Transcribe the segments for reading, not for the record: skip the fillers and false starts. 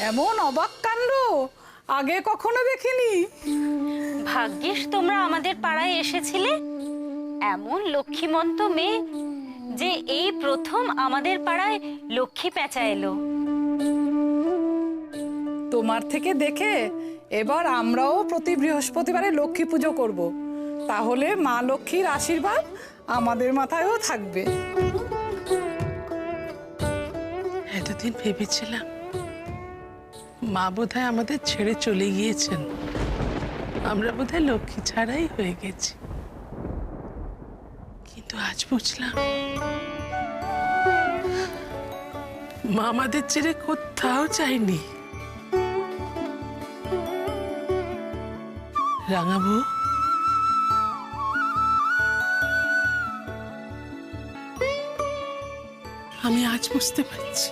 এমন অবাক কাণ্ড আগে কখনো দেখিনি। ভাগ্যিস তোমরা আমাদের পাড়ায় এসেছিলে। এমন লক্ষ্মীমন্ত মেয়ে যে এই প্রথম আমাদের পাড়ায় লক্ষ্মী পেঁচা এলো। তোমার থেকে দেখে এবার আমরাও প্রতি বৃহস্পতিবারে লক্ষ্মী পুজো করব। তাহলে মা লক্ষ্মীর আশীর্বাদ আমাদের মাথায়ও থাকবে। এতদিন ভেবেছিলাম মা বোধহয় আমাদের ছেড়ে চলে গিয়েছেন, আমরা বোধহয় লক্ষ্মী ছাড়াই হয়ে গেছি। কিন্তু আজ বুঝলাম মা আমাদের ছেড়ে কোথাও যায়নি। রাঙাবু, আমি আজ বুঝতে পারছি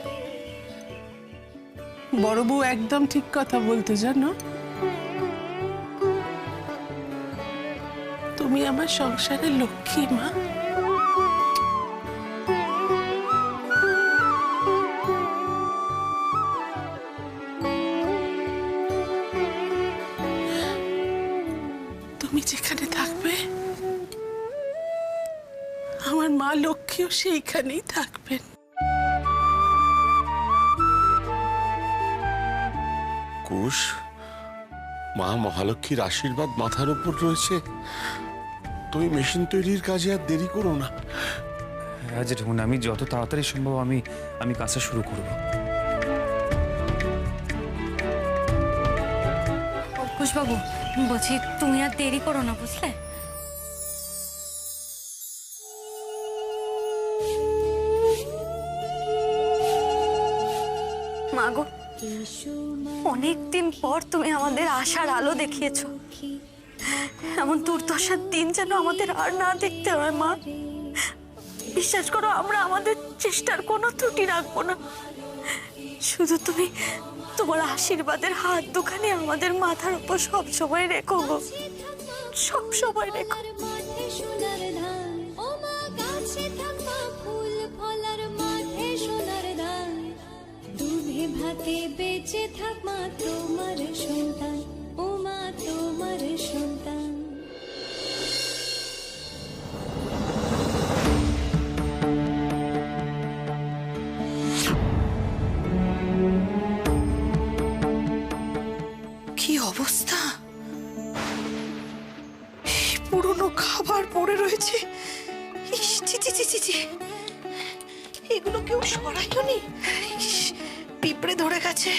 বড় বউ একদম ঠিক কথা বলতো, জানো? তুমি আমার সংসারের লক্ষ্মী মা। তুমি যেখানে থাকবে আমার মা লক্ষ্মীও সেইখানেই থাকবেন। কুশ, মা মহালক্ষ্মীর আশীর্বাদ মাথার উপর রয়েছে। তুমি মেশিন তৈরির কাজে আর দেরি করো না। হ্যাঁ জেঠুমনি, আমি যত তাড়াতাড়ি সম্ভব আমি কাজটা শুরু করব। কুশবাবু, বলছি তুমি আর দেরি করো না, বুঝলে? মাগো, অনেকদিন পর তুমি আমাদের আশার আলো দেখিয়েছো। এমন দুর্দশার দিন যেন আমাদের আর না দেখতে হয় মা। বিশ্বাস করো, আমরা আমাদের চেষ্টার কোনো ত্রুটি রাখবো না। শুধু তুমি তোমার আশীর্বাদের হাত দুখানি আমাদের মাথার উপর সব সময় রেখো গো, সব সময় রেখো। ভাতে বেঁচে থাক মা তোমার সন্তান, ও মা তোমার সন্তান। কি অবস্থা! পুরনো খাবার পড়ে রয়েছে। ইস, ছি ছি ছি ছি ছি। এগুলো কেউ সরাইনি। পিঁপড়ে ধরে গেছে।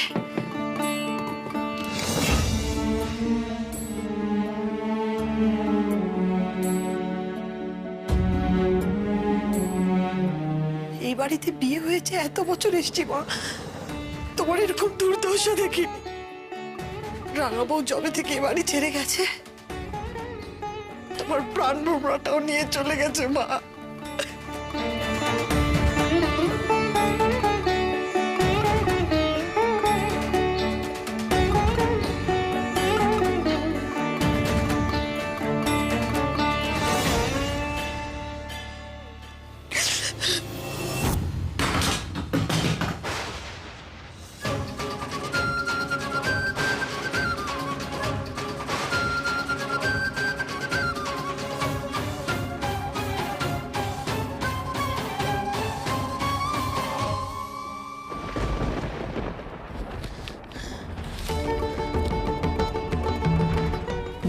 এই বাড়িতে বিয়ে হয়েছে, এত বছর এসছি মা, তোমার এরকম দুর্দশা দেখিনি। রাঙাবউ জবে থেকে এ বাড়ি ছেড়ে গেছে, তোমার প্রাণ ভ্রমরাটাও নিয়ে চলে গেছে মা।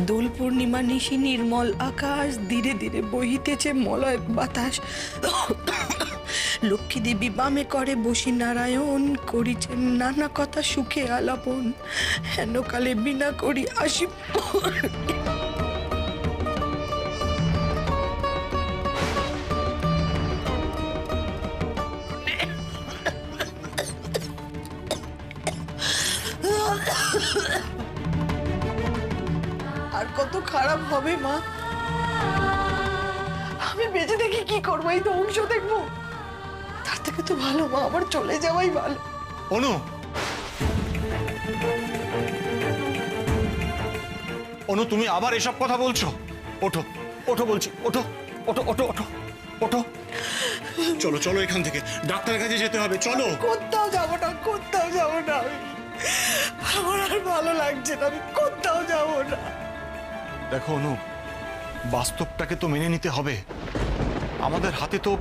দোল পূর্ণিমা নিশি নির্মল আকাশ, ধীরে ধীরে বহিতেছে মলয় বাতাস। লক্ষ্মী দেবী বামে করে বসি নারায়ণ, করিছেন নানা কথা সুখে আলাপন, হেন কালে বিনা করি আসি। আর কত খারাপ হবে মা? আমি বেঁচে দেখি কি করবো? এই তো অংশ দেখবো। তার থেকে তো ভালো মা আমার চলে যাওয়াই ভালো। অনু, অনু, তুমি আবার এসব কথা বলছো? ওঠো, ওঠো বলছি, ওঠো, ওঠো, ওঠো, ওঠো, ওঠো। চলো চলো এখান থেকে, ডাক্তারের কাছে যেতে হবে, চলো। কোথাও যাবো না, কোথাও যাবো না। লাগছে না, আমি কোথাও যাবো না। দেখো অনু, বাস্তবটাকে তো মেনে নিতে হবে। আমাদের হাতে তো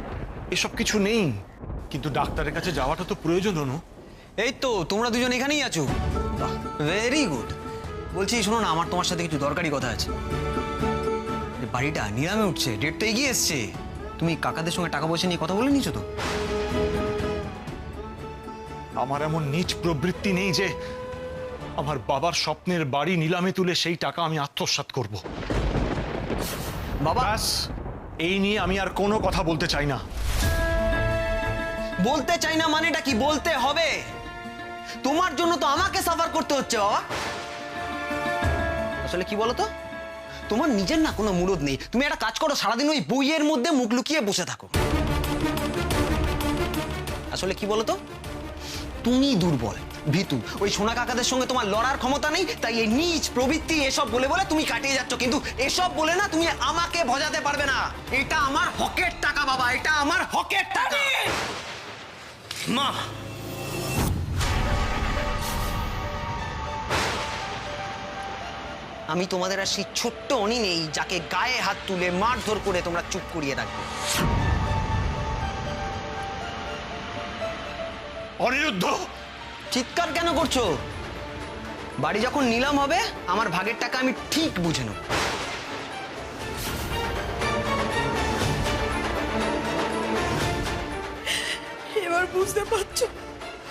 এসব কিছু নেই, কিন্তু ডাক্তারের কাছে যাওয়াটা তো প্রয়োজন। অনু, এই তো তোমরা দুজন এখানেই আছো, ভেরি গুড। বলছি শোনো না, আমার তোমার সাথে কিছু দরকারি কথা আছে। বাড়িটা নিলামে উঠছে, ডেট তো এগিয়ে এসছে। তুমি কাকাদের সঙ্গে টাকা পয়সা নিয়ে কথা বলে নিয়েছো তো? আমার এমন নীচ প্রবৃত্তি নেই যে আমার বাবার স্বপ্নের বাড়ি নিলামে তুলে সেই টাকা আমি আত্মসাৎ করব। বাবা, ব্যাস, এই নিয়ে আমি আর কোনো কথা বলতে চাই না। বলতে চাই না মানেটা কি? বলতে হবে। তোমার জন্য তো আমাকে সাফার করতে হচ্ছে বাবা। আসলে কি বলো তো, তোমার নিজের না কোনো মুরদ নেই। তুমি একটা কাজ করো, সারাদিন ওই বইয়ের মধ্যে মুখ লুকিয়ে বসে থাকো। আসলে কি বলো তো, তুমি দুর্বল, ভীতু। ওই সোনা কাকাদের সঙ্গে তোমার লড়ার ক্ষমতা নেই, তাই এই নীচ প্রবৃত্তি এসব বলে বলে তুমি কাটিয়ে যাচ্ছ। কিন্তু এসব বলে না তুমি আমাকে ভজাতে পারবে না। এটা আমার হকের টাকা বাবা, এটা আমার হকের টাকা। মা, আমি তোমাদের আর সেই ছোট্ট অনি নেই যাকে গায়ে হাত তুলে মারধর করে তোমরা চুপ করিয়ে রাখবে। অনিরুদ্ধ, চিৎকার কেন করছো? বাড়ি যখন নিলাম হবে, আমার ভাগের টাকা আমি ঠিক বুঝে নেব। এবার বুঝতে পারছো,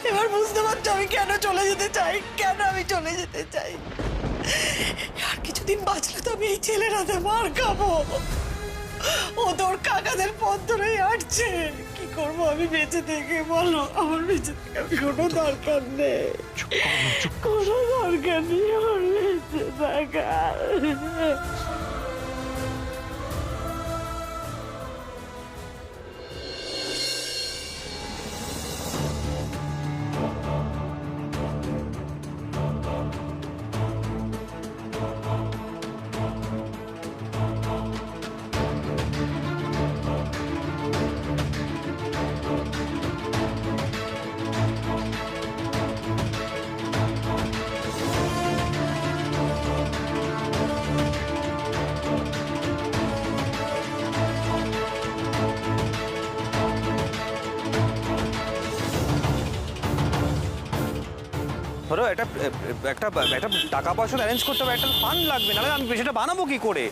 এবার বুঝতে পারছো আমি কেন চলে যেতে চাই, কেন আমি চলে যেতে চাই। আর কিছুদিন বাঁচলে তো আমি এই ছেলের হাতে মার খাবো। ও তোর কাকাদের পথ ধরেই হাঁটছে। কি করবো আমি বেঁচে থেকে, বলো? আমার বেঁচে থেকে আমি কোনো দরকার নেই, কোনো দরকার নেই আমার বেঁচে থাকা। ধরো একটা একটা একটা টাকা পয়সা অ্যারেঞ্জ করতে হবে, একটা ফান্ড লাগবে, নাহলে আমি সেটা বানাবো কি করে?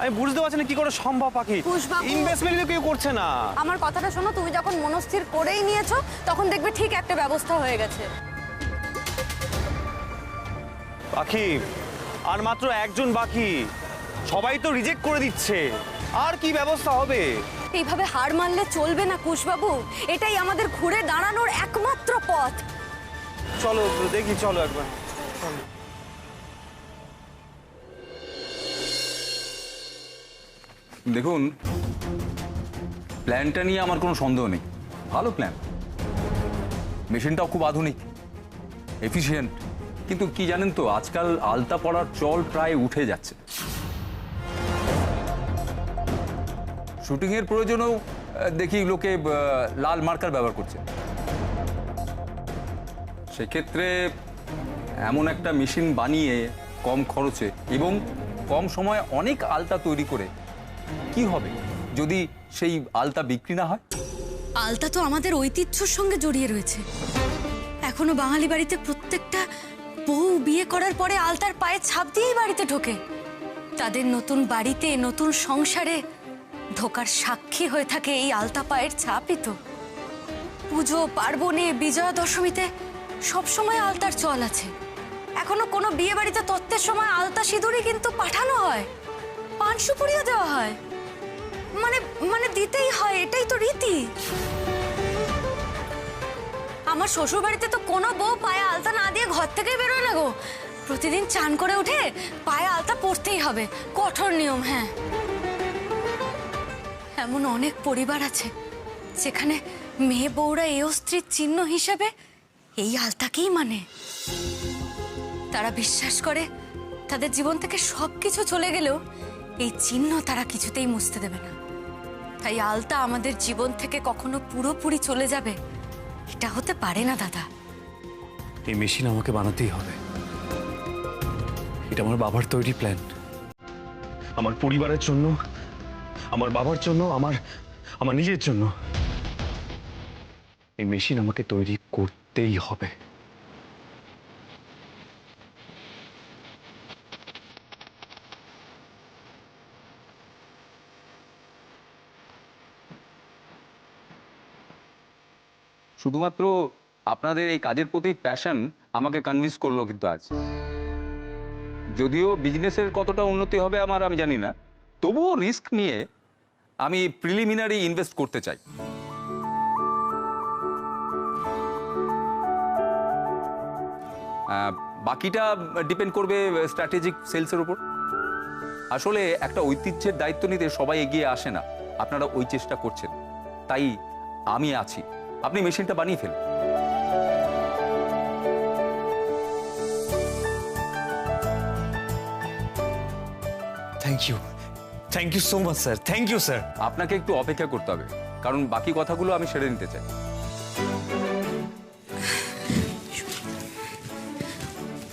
আমি বুঝতে পারছি না কি করে সম্ভব পাখি। কুশবাবু, ইনভেস্টমেন্ট তো কেউ করছে না। আমার কথাটা শোনো, তুমি যখন মনস্থির করেই নিয়েছো তখন দেখবে ঠিক একটা ব্যবস্থা হয়ে গেছে। পাখি, আর মাত্র একজন বাকি, সবাই তো রিজেক্ট করে দিচ্ছে, আর কি ব্যবস্থা হবে? এইভাবে হার মানলে চলবে না কুশবাবু, এটাই আমাদের ঘুরে দাঁড়ানোর একমাত্র পথ। চলো দেখি, চলো একবার। দেখুন, প্ল্যানটা নিয়ে আমার কোনো সন্দেহ নেই, ভালো প্ল্যান। মেশিনটাও খুব আধুনিক, এফিশিয়েন্ট। কিন্তু কি জানেন তো, আজকাল আলতা পড়ার চল প্রায় উঠে যাচ্ছে। শুটিংয়ের প্রয়োজনেও দেখি লোকে লাল মার্কার ব্যবহার করছে। সেক্ষেত্রে এমন একটা মেশিন বানিয়ে কম খরচে এবং কম সময়ে অনেক আলতা তৈরি করে কি হবে যদি সেই আলতা বিক্রি না হয়? আলতা তো আমাদের ঐতিহ্যর সঙ্গে জড়িয়ে রয়েছে। এখনো বাঙালি বাড়িতে প্রত্যেকটা বউ বিয়ে করার পরে আলতার পায়ে ছাপ দিয়েই বাড়িতে ঢোকে। তাদের নতুন বাড়িতে, নতুন সংসারে ঢোকার সাক্ষী হয়ে থাকে এই আলতা পায়ের ছাপই তো। পুজো পার্বণে, বিজয়া দশমীতে সবসময় আলতার চল আছে। এখনো কোনো বিয়ে বাড়িতে তত্ত্বের সময় আলতা সিঁদুরই কিন্তু পাঠানো হয়, পান সুপুরিও দেওয়া হয়, মানে মানে দিতেই হয়, এটাই তো রীতি। আমার শ্বশুর বাড়িতে তো কোনো বউ পায়ে আলতা না দিয়ে ঘর থেকেই বেরোয় না গো। প্রতিদিন চান করে উঠে পায়ে আলতা পরতেই হবে, কঠোর নিয়ম। হ্যাঁ, এমন অনেক পরিবার আছে যেখানে মেয়ে বউরা এও স্ত্রীর চিহ্ন হিসেবে এই আলতাকেই মানে। তারা বিশ্বাস করে তাদের জীবন থেকে সবকিছু চলে গেলেও এই চিহ্ন তারা কিছুতেই মুছতে দেবে না। তাই আলতা আমাদের জীবন থেকে কখনো পুরোপুরি চলে যাবে এটা হতে পারে না দাদা। এই মেশিন আমাকে বানাতেই হবে। এটা আমার বাবার তৈরি প্ল্যান, আমার পরিবারের জন্য, আমার বাবার জন্য, আমার নিজের জন্য। এই মেশিন আমাকে তৈরি করতেই হবে। শুধুমাত্র আপনাদের এই কাজের প্রতি প্যাশন আমাকে কনভিন্স করলো কিন্তু আজ। যদিও বিজনেসের কতটা উন্নতি হবে আমি জানি না, তবুও রিস্ক নিয়ে আমি প্রিলিমিনারি ইনভেস্ট করতে চাই। বাকিটা ডিপেন্ড করবে স্ট্র্যাটেজিক সেলসের উপর। আসলে একটা ঐতিহ্যের দায়িত্ব নিতে সবাই এগিয়ে আসে না, আপনারা ওই চেষ্টা করছেন, তাই আমি আছি। আপনি মেশিনটা বানিয়ে ফেলুন। Thank you so much sir, thank you sir. আপনাকে একটু অপেক্ষা করতে হবে, কারণ বাকি কথাগুলো আমি সেরে নিতে চাই।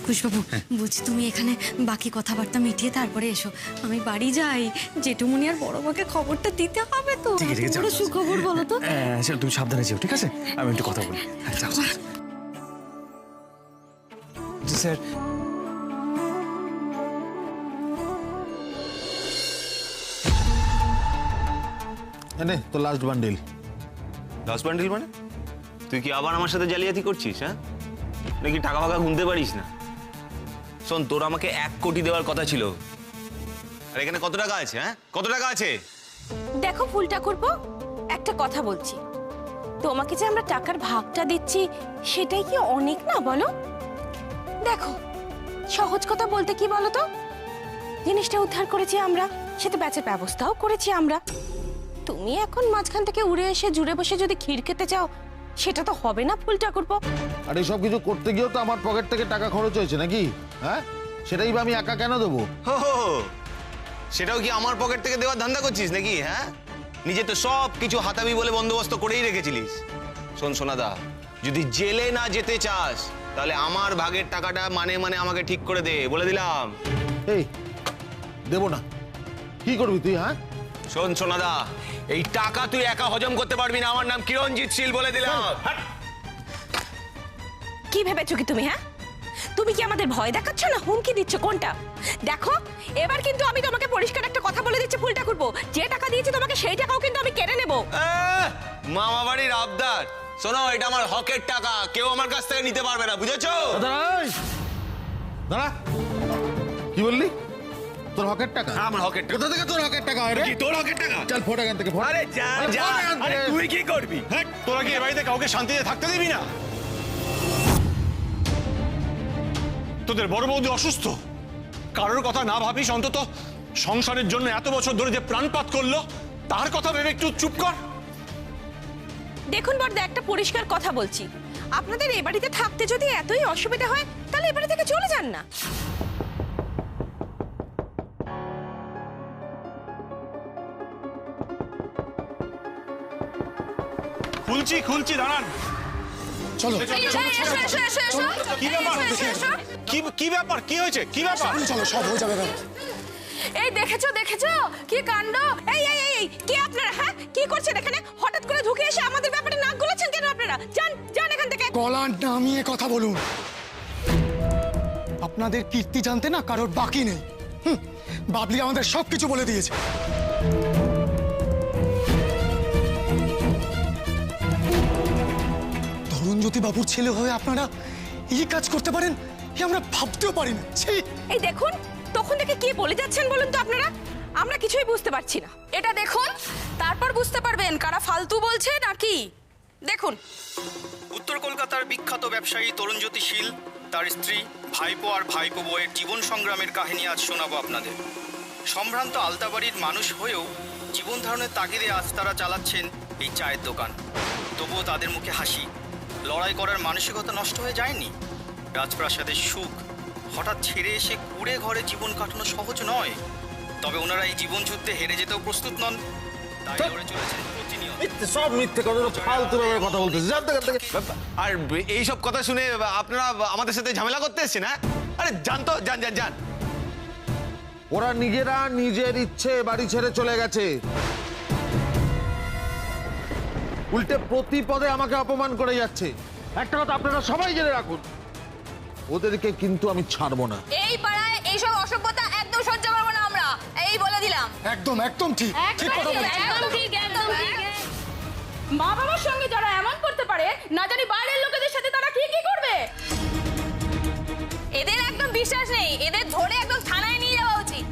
কুশবাবু, বলছি তুমি এখানে বাকি কথাবার্তা মিটিয়ে তারপরে এসো। আমি বাড়ি যাই, জেঠুমনি আর বড় মাকে খবরটা দিতে হবে তো। ঠিক আছে, বড় সুখবর বলো তো। চলো তুমি সাবধানে যেও, ঠিক আছে? আমি একটু কথা বলি। স্যার, নে তো লাস্ট বান্ডিল। দশ বান্ডিল মানে? তুই কি আবার আমার সাথে জালিয়াতি করছিস? হ্যাঁ, নাকি টাকা ফাঁকা গুনতে পারিস না? শোন, তোর আমাকে 1 কোটি দেওয়ার কথা ছিল, আর এখানে কত টাকা আছে? হ্যাঁ, কত টাকা আছে? দেখো ফুল ঠাকুরপো, একটা কথা বলছি, তোমাকে যে আমরা টাকার ভাগটা দিচ্ছি সেটাই কি অনেক না বলো? দেখো, সহজ কথা বলতে কি বলো তো, জিনিসটা উদ্ধার করেছি আমরা, সেটা বেচার ব্যবস্থাও করেছি আমরা। তুমি এখন মাঝখান থেকে উড়ে এসে জুড়ে বসে যদি ক্ষীর খেতে চাও, সেটা তো হবে না ফুল ঠাকুরপো। আর এইসব কিছু করতে গিয়েও তো আমার পকেট থেকে টাকা খরচ হয়েছে নাকি? হ্যাঁ, সেটাই বা আমি একা কেন দেবো? হো, সেটাও কি আমার পকেট থেকে দেওয়ার ধান্দা করছিস নাকি? হ্যাঁ, নিজে তো সব কিছু হাতাবি বলে বন্দোবস্ত করেই রেখেছিলিস। শোন সোনাদা, যদি জেলে না যেতে চাস তাহলে আমার ভাগের টাকাটা মানে আমাকে ঠিক করে দে, বলে দিলাম। এই দেবো না, কি করবি তুই? হ্যাঁ শোন সোনাদা, এই টাকা তুই একা হজম করতে পারবি না। আমার নাম কিরণজিৎ শীল, বলে দিলাম। কি ভেবেছো কি তুমি? হ্যাঁ, তুমি কি আমাদের ভয় দেখাচ্ছ না হুমকি দিচ্ছ, কোনটা? দেখো, এবার কিন্তু আমি তোমাকে পরিষ্কার একটা কথা বলে দিচ্ছি ফুল ঠাকুরপো, যে টাকা দিয়েছি তোমাকে সেই টাকাও কিন্তু আমি কেড়ে নেব। মামা বাড়ির আবদার। শোনো, এটা আমার হকের টাকা, কেউ আমার কাছ থেকে নিতে পারবে না, বুঝেছো? দাঁড়া, কি বললি? তোর হকের টাকা? আমার হকের টাকা। কোথা থেকে তোর হকের টাকা হয় রে? কি তোর হকের টাকা? চল ফোট এখান থেকে, ফোট। আরে যা যা, আরে তুই কি করবি? হ্যাঁ, তোরা কি এ বাড়িতে কাউকে শান্তিতে থাকতে দিবি না? তোদের বড় বৌদি অসুস্থ, কারোর কথা না ভাবিস অন্তত সংসারের জন্য এত বছর ধরে যে প্রাণপাত করলো তার কথা ভেবে একটু চুপ কর। দেখুন বড়দা, একটা পরিষ্কার কথা বলছি, আপনাদের এই বাড়িতে থাকতে যদি এতই অসুবিধা হয় তাহলে এই বাড়ি থেকে চলে যান না। খুলছি দাঁড়ান। চলো কি ব্যাপার, কি হয়েছে, কি ব্যাপার? চলো, সব হয়ে যাবে। এই দেখেছো কি কাণ্ড! এই এই এই কে আপনারা? হ্যাঁ, কি করছেন এখানে? হঠাৎ করে ঢুকে এসে আমাদের ব্যাপারে নাক গলাচ্ছেন কেন আপনারা? যান এখান থেকে। গলা নামিয়ে কথা বলুন। আপনাদের কীর্তি জানতে না কারোর বাকি নেই। বাবলি আমাদের সবকিছু বলে দিয়েছে। ধরুণজ্যোতি বাবুর ছেলে হয়ে আপনারা এই কাজ করতে পারেন, আমরা ভাবতেও পারি না। এই দেখুন, তখন থেকে কি বলে যাচ্ছেন বলুন তো আপনারা? আমরা কিছুই বুঝতে পারছি না। এটা দেখুন, তারপর বুঝতে পারবেন কারা ফালতু বলছে নাকি। দেখুন, উত্তর কলকাতার বিখ্যাত ব্যবসায়ী তরুণজ্যোতি শীল, তার স্ত্রী, ভাইপো আর ভাইপো বউয়ের জীবন সংগ্রামের কাহিনী আজ শোনাবো আপনাদের। সম্ভ্রান্ত আলতাবাড়ির মানুষ হয়েও জীবন ধারণের তাগিদে আজ তারা চালাচ্ছেন এই চায়ের দোকান। তবুও তাদের মুখে হাসি, লড়াই করার মানসিকতা নষ্ট হয়ে যায়নি। রাজপ্রাসাদের সুখ হঠাৎ ছেড়ে এসে কুড়ে ঘরে জীবন কাটানো সহজ নয়, তবে ওনারা এই জীবন যুদ্ধে হেরে যেতেও প্রস্তুত নন, তাই লড়ে চলেছেন প্রতিনিয়ত। সব মিথ্যে কথা, ফালতু কথা বলতেছিস। আর এইসব কথা শুনে আপনারা আমাদের সাথে ঝামেলা করতে এসছেন? হ্যাঁ, আরে যান তো, যান। ওরা নিজেরা নিজের ইচ্ছে বাড়ি ছেড়ে চলে গেছে, উল্টে প্রতি পদে আমাকে অপমান করে যাচ্ছে। একটা কথা আপনারা সবাই জেনে রাখুন, ওদেরকে কিন্তু আমি ছাড়বো না। এই পাড়ায় এইসব অসভ্যতা একদম সহ্য করবো না আমরা, এই বলে দিলাম। একদম একদম ঠিক ঠিক কথা বলেছেন। একদম ঠিক, একদম ঠিক। মা বাবার সঙ্গে যারা এমন করতে পারে, না জানি বাইরের লোকেদের সাথে তারা কি কি করবে। এদের একদম বিশ্বাস নেই, এদের ধরে একদম থানায় নিয়ে যাওয়া উচিত।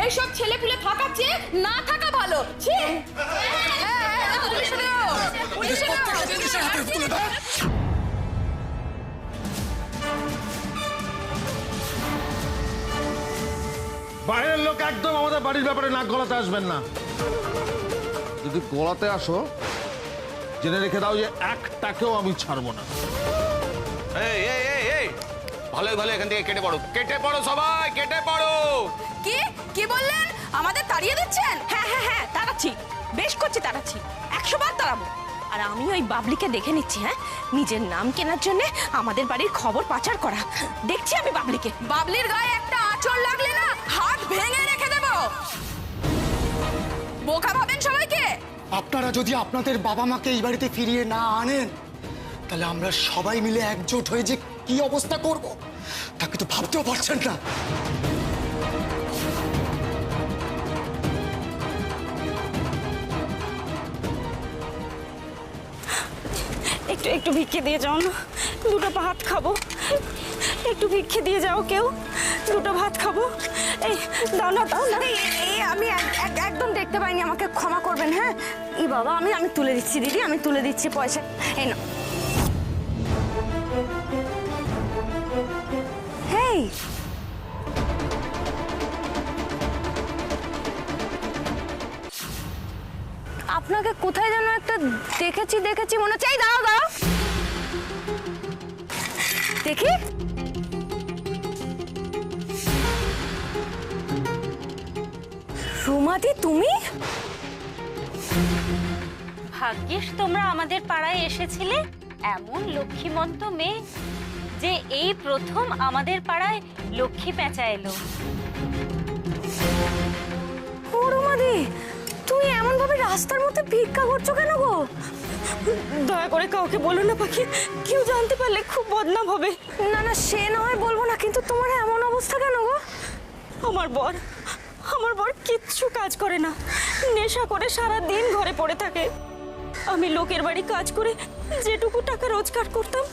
এইসব ছেলে পুলে থাকার চেয়ে না থাকা ভালো। বাইরের লোক একদম আমাদের বাড়ির ব্যাপারে নাক গলাতে আসবেন না। যদি গলাতে আসো, জেনে রেখে দাও যে একটাকেও আমি ছাড়বো না। এই এই এই এই ভালোই ভালো এখান থেকে কেটে পড়ো, কেটে পড়ো সবাই, কেটে পড়ো। কি কি বললেন? আমাদের তাড়িয়ে দিচ্ছেন? হ্যাঁ হ্যাঁ হ্যাঁ, তাড়াচ্ছি, বেশ করছি, তাড়াচ্ছি, 100 বার তাড়াবো। আর আমি ওই বাবলিকে দেখে নিচ্ছি। হ্যাঁ, নিজের নাম কেনার জন্য আমাদের বাড়ির খবর পাচার করা দেখছি আমি বাবলিকে। বাবলির গায়ে একটা আঁচড় লাগলে না হাত ভেঙে রেখে দেব। বোকা ভাবেন সবাইকে। আপনারা যদি আপনাদের বাবা মাকে এই বাড়িতে ফিরিয়ে না আনেন, তাহলে আমরা সবাই মিলে একজোট হয়ে যে কি অবস্থা করব তাকে তো ভাবতেও পারছেন না। একটু একটু ভিক্ষে দিয়ে যাও না, দুটো ভাত খাবো। একটু ভিক্ষে দিয়ে যাও কেউ, দুটো ভাত খাবো। এই দাও না, দাও না। এই আমি একদম দেখতে পাইনি, আমাকে ক্ষমা করবেন। হ্যাঁ এই বাবা, আমি তুলে দিচ্ছি দিদি, আমি তুলে দিচ্ছি পয়সা। এই না। হেই, আপনাকে কোথায় যেন একটা দেখেছি মনে হচ্ছে। এই দাঁড়াও দাঁড়াও, দেখি। রুমাদি, তুমি? ভাগ্যিস তোমরা আমাদের পাড়ায় এসেছিলে। এমন লক্ষ্মীমন্ত মেয়ে যে এই প্রথম আমাদের পাড়ায় লক্ষ্মী পেঁচা এলো। ও রুমাদি, তুমি এমন ভাবে রাস্তার মধ্যে ভিক্ষা করছো কেন গো? দয়া করে কাউকে বলো না পাখি, কেউ জানতে পারলে খুব বদনাম হবে। না না, সে না হয় বলবো না, কিন্তু তোমার এমন অবস্থা কেন গো? আমার বর কিচ্ছু কাজ করে না, নেশা করে সারা দিন ঘরে পড়ে থাকে। আমি লোকের বাড়ি কাজ করে যেটুকু টাকা রোজগার করতাম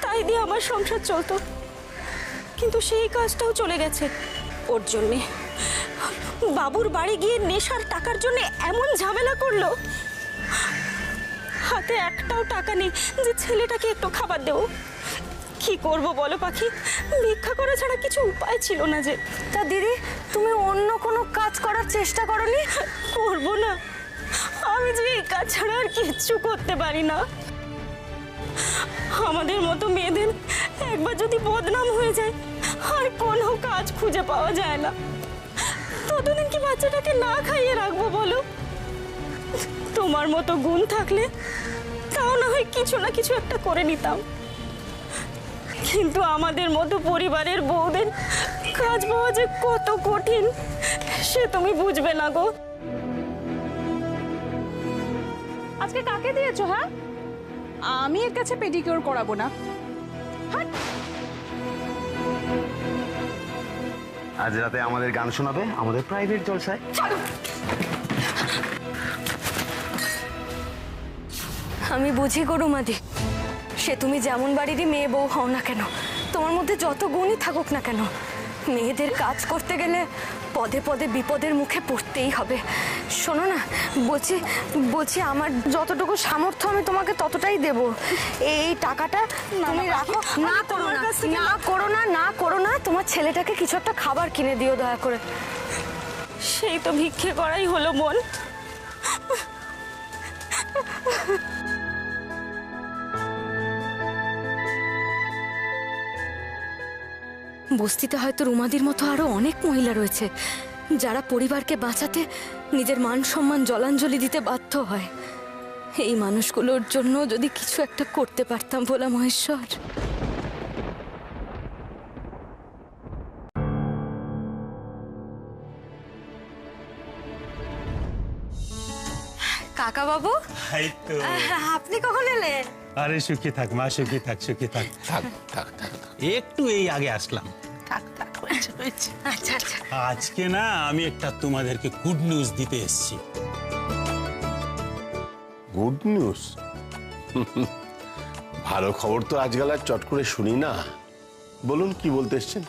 তাই দিয়ে আমার সংসার চলতো, কিন্তু সেই কাজটাও চলে গেছে ওর জন্যে। বাবুর বাড়ি গিয়ে নেশার টাকার জন্য এমন ঝামেলা করলো, হাতে একটাও টাকা নেই যে ছেলেটাকে একটু খাবার দেবো। কি করব বলো পাখি, ভিক্ষা করা ছাড়া কিছু উপায় ছিল না যে। তা দিদি, তুমি অন্য কোনো কাজ করার চেষ্টা করোনি? করবো না, আমি যে এই কাজ ছাড়া আর কিচ্ছু করতে পারি না। আমাদের মতো মেয়েদের একবার যদি বদনাম হয়ে যায় আর কোনো কাজ খুঁজে পাওয়া যায় না, ততদিন কি বাচ্চাটাকে না খাইয়ে রাখবো বলো? তোমার মতো গুণ থাকলে তাও না হয় কিছু না কিছু একটা করে নিতাম, কিন্তু আমাদের মতো পরিবারের বউদের কাজ পাওয়া যে কত কঠিন সে তুমি বুঝবে না গো। আজকে কাকে দিয়েছো? হ্যাঁ, আমি এর কাছে পেডিকিউর করাবো না। আজ রাতে আমাদের গান শোনাবে আমাদের প্রাইভেট জলসায়। আমি বুঝি গো রুমাদি, সে তুমি যেমন বাড়িরই মেয়ে বউ হও না কেন, তোমার মধ্যে যত গুণই থাকুক না কেন, মেয়েদের কাজ করতে গেলে পদে পদে বিপদের মুখে পড়তেই হবে। শোনো না, বলছি আমার যতটুকু সামর্থ্য আমি তোমাকে ততটাই দেব। এই টাকাটা তুমি রাখো। না করো না, তোমার ছেলেটাকে কিছু একটা খাবার কিনে দিও দয়া করে। সেই তো ভিক্ষে করাই হলো মন। বস্তিতে হয়তো রুমাদির মতো আরো অনেক মহিলা রয়েছে যারা পরিবারকে বাঁচাতে নিজের মান সম্মান জলাঞ্জলি দিতে বাধ্য হয়। এই মানুষগুলোর জন্য যদি কিছু একটা করতে পারতাম ভোলা মহেশ্বর। কাকা বাবু, এই তো। আপনি কখন এলেন? আরে সুখী থাক মা, সুখী থাক, সুখী থাক। থাক থাক থাক থাক। একটু এই আগে আসলাম। থাক থাক, হয়েছে হয়েছে। আচ্ছা আচ্ছা। আজকে না আমি একটা তোমাদেরকে গুড নিউজ দিতে এসেছি। Good news? ভালো খবর তো আজকাল আর চট করে শুনি না। বলুন কি বলতে এসছেন?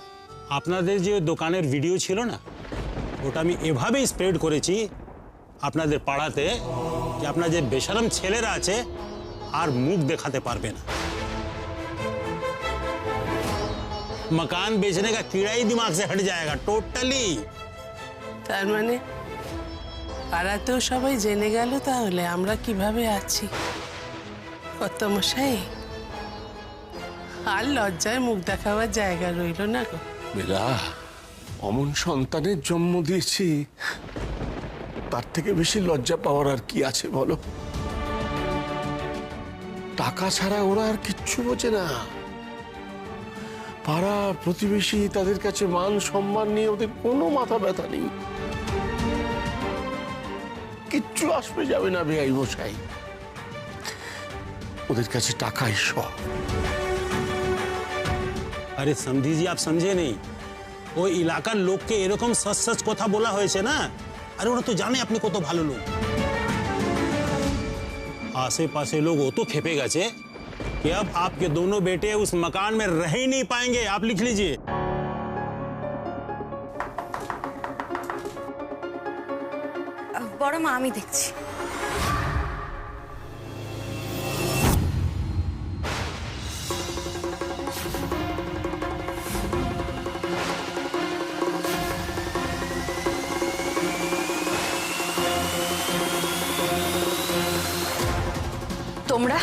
আপনাদের যে দোকানের ভিডিও ছিল না, ওটা আমি এভাবেই স্প্রেড করেছি আপনাদের পাড়াতে যে আপনার যে বেশরম ছেলেরা আছে আর মুখ দেখাতে পারবে না। मकान बेचने का कीड़ा ही दिमाग से हट जाएगा टोटली। তার মানে পাড়াতেও সবাই জেনে গেল তাহলে আমরা কিভাবে আছি। কত মশাই, আর লজ্জায় মুখ দেখাবার জায়গা রইল না গো। বেলা, অমন সন্তানের জন্ম দিয়েছি, তার থেকে বেশি লজ্জা পাওয়ার আর কি আছে বলো? টাকা ছাড়া ওরা আর কিচ্ছু বোঝে না। পাড়া প্রতিবেশী তাদের কাছে মান সম্মান নিয়ে ওদের কোনো মাথা ব্যথা নেই। কিচ্ছু আসবে যাবে না বেআই মশাই, ওদের কাছে টাকাই সব। अरे समझी जी, आप समझे नहीं। वो इलाकार लोग के एरकम सच सच কথা বলা হয়েছে না। अरे ওরা তো জানে আপনি কত ভালো লোক। आसे-पासे लोग वो तो खेपे गए कि अब आपके दोनों बेटे उस मकान में रह ही नहीं पाएंगे। आप लिख लीजिए। বড় মা, আমি দেখছি। তোমরা